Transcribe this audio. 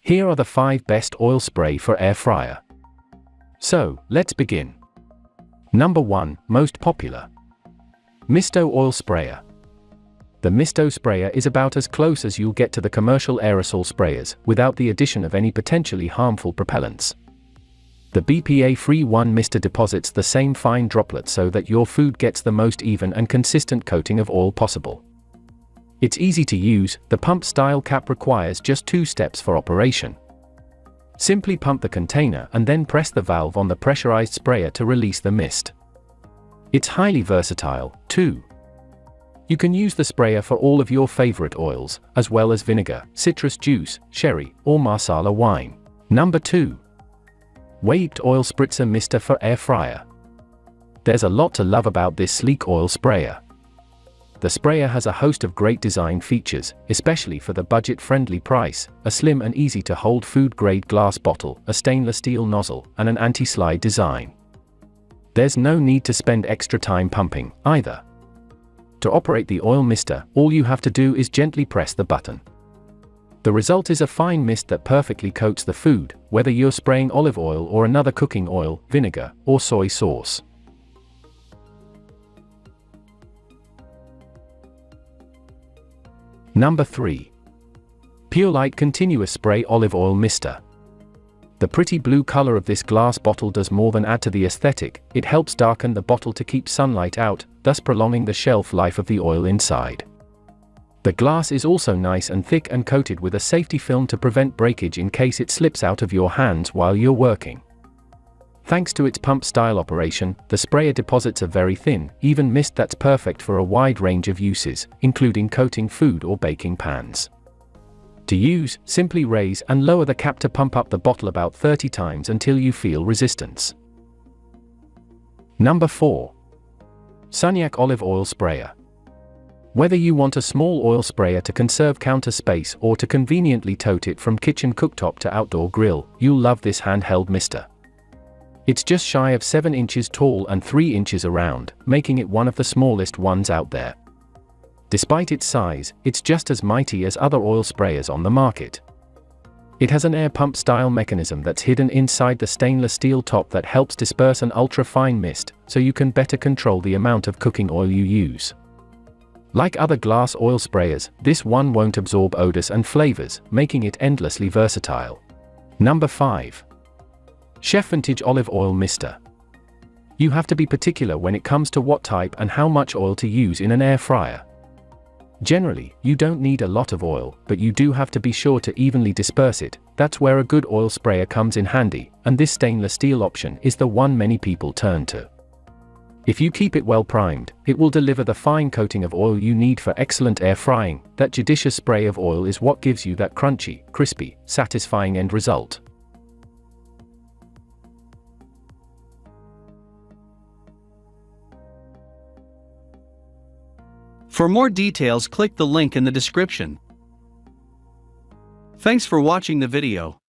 Here are the 5 best oil spray for air fryer. So, let's begin. Number 1, most popular. Misto Oil Sprayer. The Misto sprayer is about as close as you'll get to the commercial aerosol sprayers, without the addition of any potentially harmful propellants. The BPA-free one Misto deposits the same fine droplets so that your food gets the most even and consistent coating of oil possible. It's easy to use. The pump-style cap requires just 2 steps for operation. Simply pump the container and then press the valve on the pressurized sprayer to release the mist. It's highly versatile, too. You can use the sprayer for all of your favorite oils, as well as vinegar, citrus juice, sherry, or Marsala wine. Number 2. Wayeept Oil Spritzer Mister for Air Fryer. There's a lot to love about this sleek oil sprayer. The sprayer has a host of great design features, especially for the budget-friendly price: a slim and easy-to-hold food-grade glass bottle, a stainless steel nozzle, and an anti-slide design. There's no need to spend extra time pumping, either. To operate the oil mister, all you have to do is gently press the button. The result is a fine mist that perfectly coats the food, whether you're spraying olive oil or another cooking oil, vinegar, or soy sauce. Number 3. Purelite Continuous Spray Olive Oil Mister. The pretty blue color of this glass bottle does more than add to the aesthetic. It helps darken the bottle to keep sunlight out, thus prolonging the shelf life of the oil inside. The glass is also nice and thick and coated with a safety film to prevent breakage in case it slips out of your hands while you're working. Thanks to its pump-style operation, the sprayer deposits a very thin, even mist that's perfect for a wide range of uses, including coating food or baking pans. To use, simply raise and lower the cap to pump up the bottle about 30 times until you feel resistance. Number 4. Sunnyac Olive Oil Sprayer. Whether you want a small oil sprayer to conserve counter space or to conveniently tote it from kitchen cooktop to outdoor grill, you'll love this handheld mister. It's just shy of 7 inches tall and 3 inches around, making it one of the smallest ones out there. Despite its size, it's just as mighty as other oil sprayers on the market. It has an air pump style mechanism that's hidden inside the stainless steel top that helps disperse an ultra-fine mist, so you can better control the amount of cooking oil you use. Like other glass oil sprayers, this one won't absorb odors and flavors, making it endlessly versatile. Number 5. CHEFVANTAGE Olive Oil Mister. You have to be particular when it comes to what type and how much oil to use in an air fryer. Generally, you don't need a lot of oil, but you do have to be sure to evenly disperse it. That's where a good oil sprayer comes in handy, and this stainless steel option is the one many people turn to. If you keep it well primed, it will deliver the fine coating of oil you need for excellent air frying. That judicious spray of oil is what gives you that crunchy, crispy, satisfying end result. For more details, click the link in the description. Thanks for watching the video.